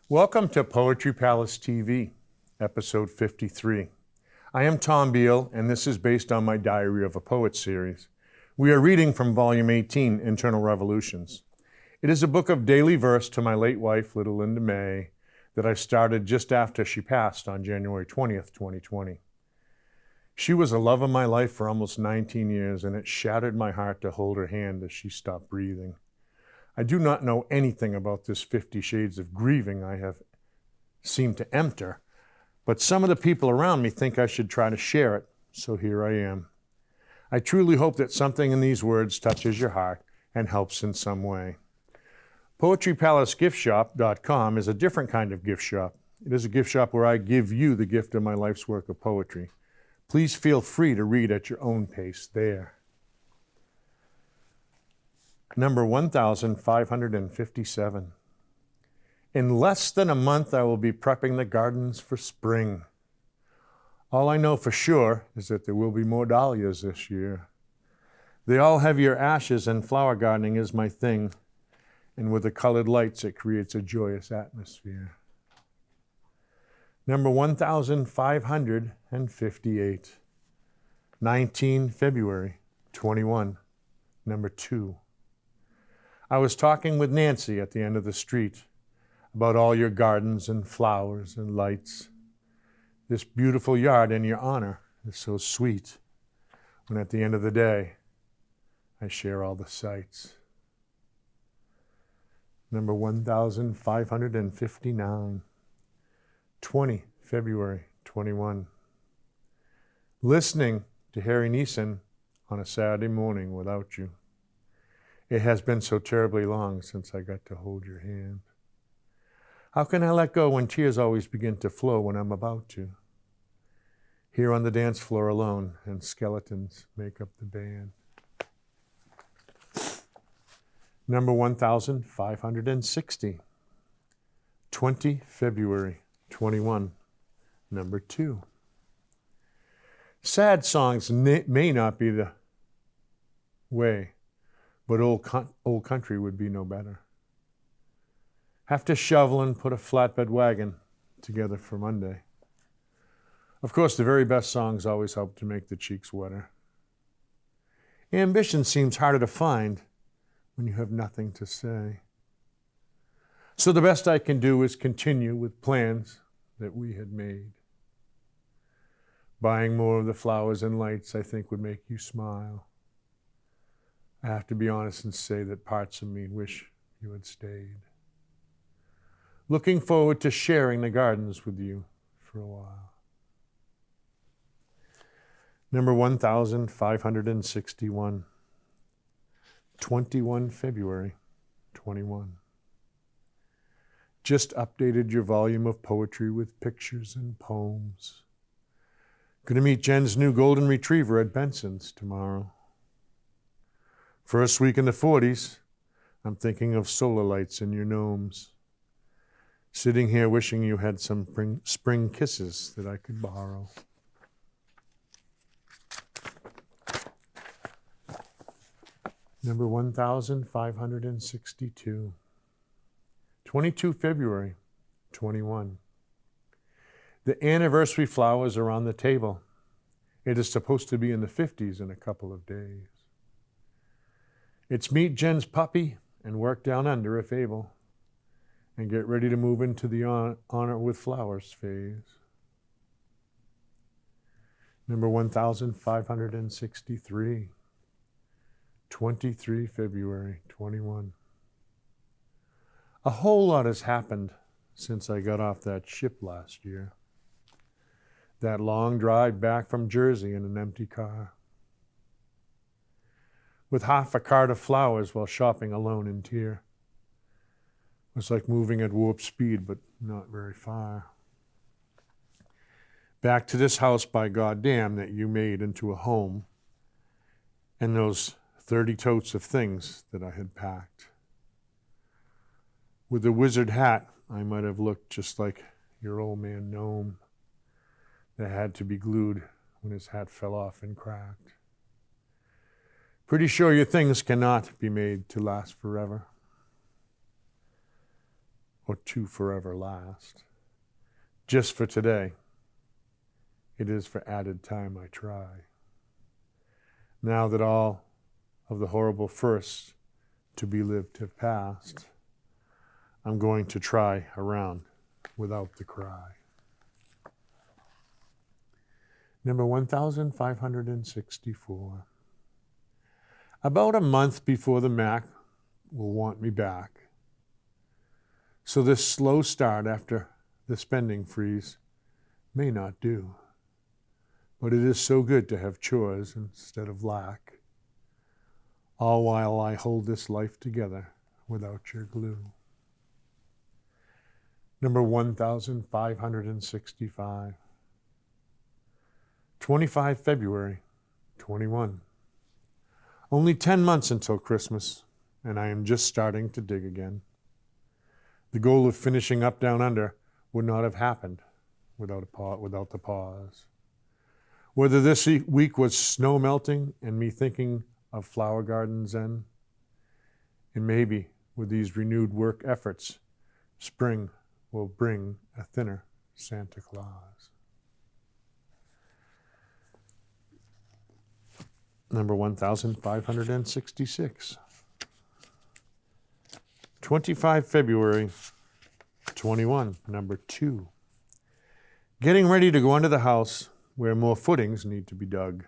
Welcome to Poetry Palace TV, episode 53. I am Tom Beal, and this is based on my Diary of a Poet series. We are reading from Volume 18, Internal Revolutions. It is a book of daily verse to my late wife, Little Linda May, that I started just after she passed on January 20th, 2020. She was a love of my life for almost 19 years, and it shattered my heart to hold her hand as she stopped breathing. I do not know anything about this 50 shades of grieving I have seemed to enter, but some of the people around me think I should try to share it, so here I am. I truly hope that something in these words touches your heart and helps in some way. PoetryPalaceGiftShop.com is a different kind of gift shop. It is a gift shop where I give you the gift of my life's work of poetry. Please feel free to read at your own pace there. Number 1557. In less than a month, I will be prepping the gardens for spring. All I know for sure is that there will be more dahlias this year. They all have your ashes, and flower gardening is my thing. And with the colored lights, it creates a joyous atmosphere. Number 1558. 19 February 21. Number 2. I was talking with Nancy at the end of the street about all your gardens and flowers and lights. This beautiful yard in your honor is so sweet, when at the end of the day, I share all the sights. Number 1559, 20 February 21. Listening to Harry Neeson on a Saturday morning without you. It has been so terribly long since I got to hold your hand. How can I let go when tears always begin to flow when I'm about to? Here on the dance floor alone, and skeletons make up the band. Number 1560, 20 February 21, number 2. Sad songs may not be the way, but old country would be no better. Have to shovel and put a flatbed wagon together for Monday. Of course, the very best songs always help to make the cheeks wetter. Ambition seems harder to find when you have nothing to say. So the best I can do is continue with plans that we had made. Buying more of the flowers and lights I think would make you smile. I have to be honest and say that parts of me wish you had stayed. Looking forward to sharing the gardens with you for a while. Number 1561, 21 February 21. Just updated your volume of poetry with pictures and poems. Going to meet Jen's new golden retriever at Benson's tomorrow. First week in the 40s, I'm thinking of solar lights in your gnomes. Sitting here wishing you had some spring kisses that I could borrow. Number 1562, 22 February 21. The anniversary flowers are on the table. It is supposed to be in the 50s in a couple of days. It's meet Jen's puppy and work down under if able, and get ready to move into the honor with flowers phase. Number 1563, 23 February 21. A whole lot has happened since I got off that ship last year. That long drive back from Jersey in an empty car. With half a cart of flowers while shopping alone in Tyr. It was like moving at warp speed, but not very far. Back to this house by goddamn that you made into a home, and those 30 totes of things that I had packed. With the wizard hat, I might have looked just like your old man gnome that had to be glued when his hat fell off and cracked. Pretty sure your things cannot be made to last forever. or to forever last. Just for today, it is for added time I try. Now that all of the horrible firsts to be lived have passed, I'm going to try around without the cry. Number 1564. About a month before the Mac will want me back. So this slow start after the spending freeze may not do. But it is so good to have chores instead of lack, all while I hold this life together without your glue. Number 1565. 25 February, 21. Only 10 months until Christmas, and I am just starting to dig again. The goal of finishing Up, Down, Under would not have happened without the pause. Whether this week was snow melting and me thinking of flower gardens then, and maybe with these renewed work efforts, spring will bring a thinner Santa Claus. Number 1566. 25 February, 21, number 2. Getting ready to go under the house where more footings need to be dug.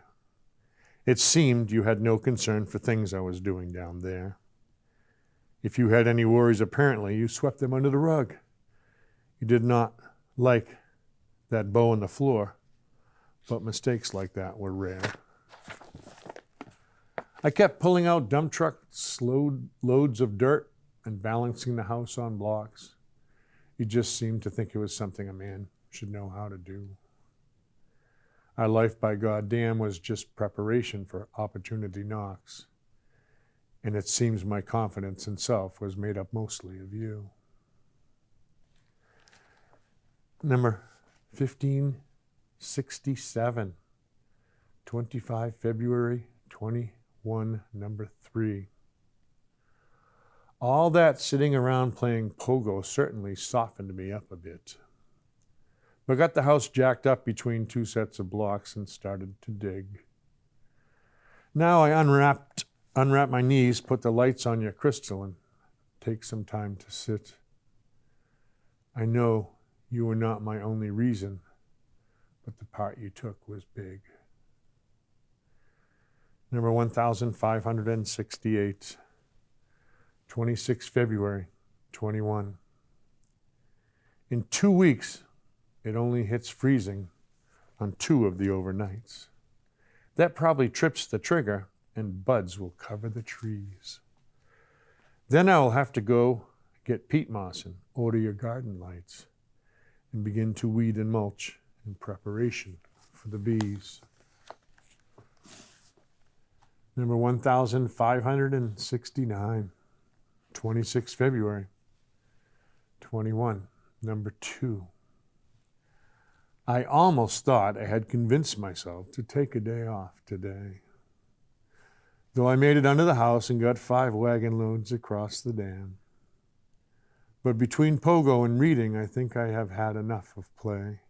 It seemed you had no concern for things I was doing down there. If you had any worries, apparently, you swept them under the rug. You did not like that bow on the floor, but mistakes like that were rare. I kept pulling out dump trucks, loads of dirt, and balancing the house on blocks. You just seemed to think it was something a man should know how to do. Our life, by goddamn, was just preparation for opportunity knocks. And it seems my confidence in self was made up mostly of you. Number 1567, 25 February, 21, number 3. All that sitting around playing pogo certainly softened me up a bit. But got the house jacked up between two sets of blocks and started to dig. Now I unwrap my knees, put the lights on your crystal, and take some time to sit. I know you were not my only reason, but the part you took was big. Number 1568, 26 February, 21. In 2 weeks, it only hits freezing on 2 of the overnights. That probably trips the trigger and buds will cover the trees. Then I will have to go get peat moss and order your garden lights and begin to weed and mulch in preparation for the bees. Number 1569, 26 February, 21, number 2. I almost thought I had convinced myself to take a day off today. Though I made it under the house and got 5 wagon loads across the dam. But between pogo and reading, I think I have had enough of play.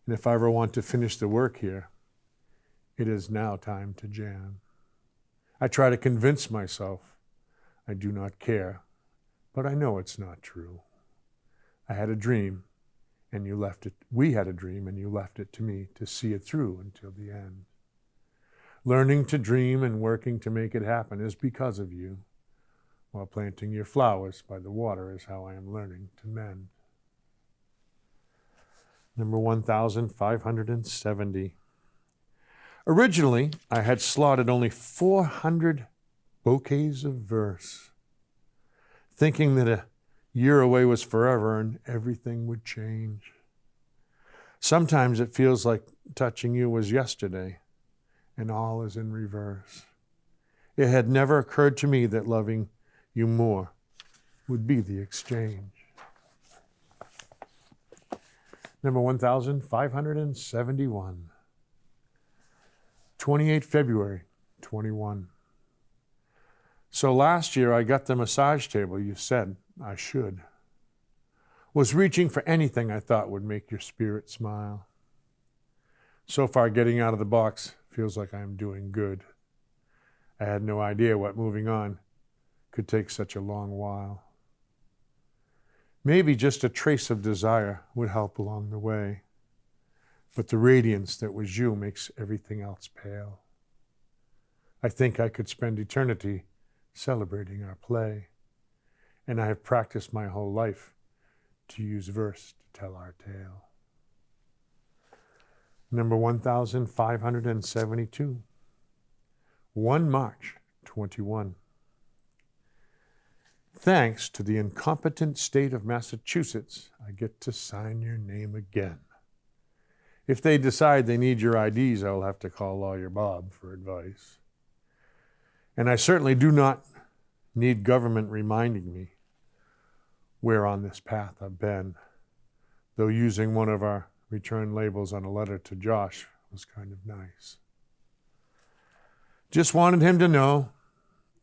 And if I ever want to finish the work here, it is now time to jam. I try to convince myself I do not care, but I know it's not true. I had a dream, and you left it. We had a dream, and you left it to me to see it through until the end. Learning to dream and working to make it happen is because of you, while planting your flowers by the water is how I am learning to mend. Number 1570. Originally, I had slotted only 400 bouquets of verse, thinking that a year away was forever and everything would change. Sometimes it feels like touching you was yesterday and all is in reverse. It had never occurred to me that loving you more would be the exchange. Number 1571. 28 February, 21. So last year I got the massage table you said I should. was reaching for anything I thought would make your spirit smile. So far, getting out of the box feels like I am doing good. I had no idea what moving on could take such a long while. Maybe just a trace of desire would help along the way, but the radiance that was you makes everything else pale. I think I could spend eternity celebrating our play, and I have practiced my whole life to use verse to tell our tale. Number 1572, 1 March 21. Thanks to the incompetent state of Massachusetts, I get to sign your name again. If they decide they need your IDs, I'll have to call Lawyer Bob for advice. And I certainly do not need government reminding me where on this path I've been, though using one of our return labels on a letter to Josh was kind of nice. Just wanted him to know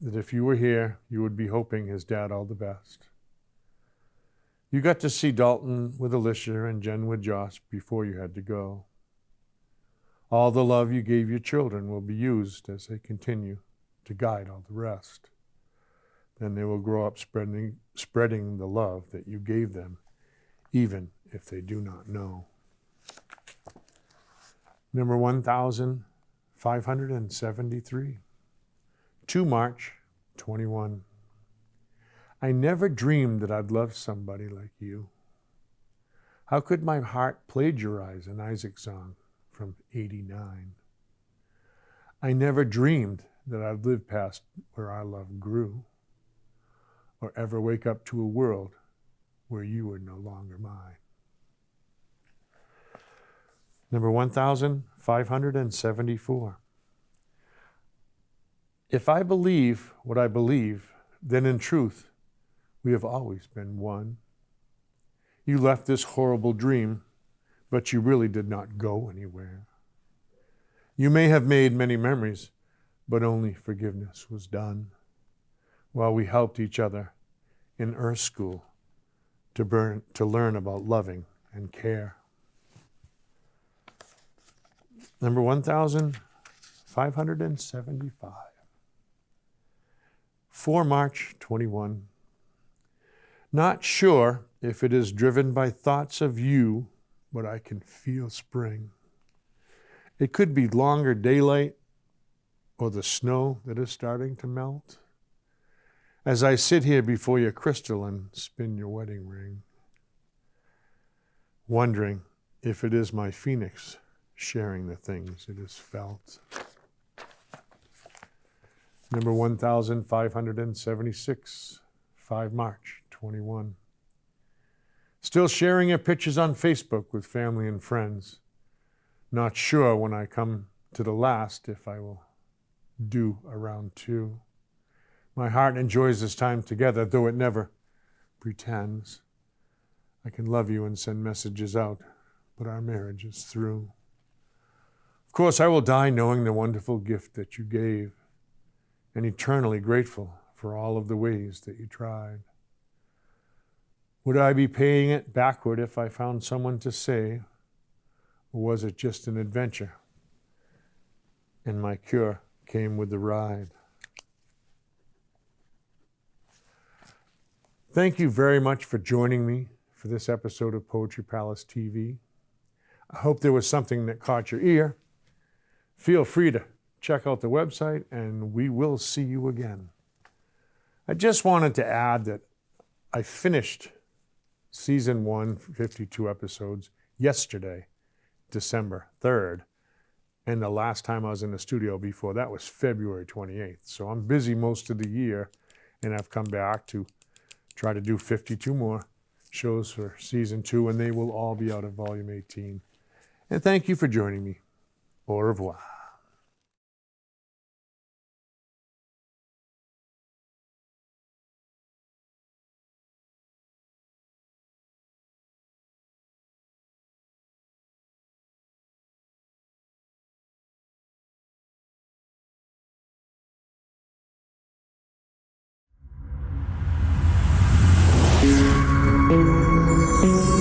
that if you were here, you would be hoping his dad all the best. You got to see Dalton with Alicia and Jen with Josh before you had to go. All the love you gave your children will be used as they continue to guide all the rest. Then they will grow up spreading the love that you gave them, even if they do not know. Number 1573, 2 March 21. I never dreamed that I'd love somebody like you. How could my heart plagiarize an Isaac song from '89? I never dreamed that I'd live past where our love grew, or ever wake up to a world where you were no longer mine. Number 1574. If I believe what I believe, then in truth, we have always been one. You left this horrible dream, but you really did not go anywhere. You may have made many memories, but only forgiveness was done, while we helped each other in Earth School to learn about loving and care. Number 1575, 4 March 21. Not sure if it is driven by thoughts of you, but I can feel spring. It could be longer daylight or the snow that is starting to melt as I sit here before your crystal and spin your wedding ring, wondering if it is my phoenix sharing the things it has felt. Number 1576, 5 March 21. Still sharing your pictures on Facebook with family and friends. Not sure when I come to the last if I will do a round 2. My heart enjoys this time together, though it never pretends. I can love you and send messages out, but our marriage is through. Of course, I will die knowing the wonderful gift that you gave, and eternally grateful for all of the ways that you tried. Would I be paying it backward if I found someone to save, or was it just an adventure, and my cure came with the ride? Thank you very much for joining me for this episode of Poetry Palace TV. I hope there was something that caught your ear. Feel free to check out the website, and we will see you again. I just wanted to add that I finished Season 1, 52 episodes, yesterday, December 3rd. And the last time I was in the studio before that was February 28th. So I'm busy most of the year, and I've come back to try to do 52 more shows for Season 2, and they will all be out of Volume 18. And thank you for joining me. Au revoir. you.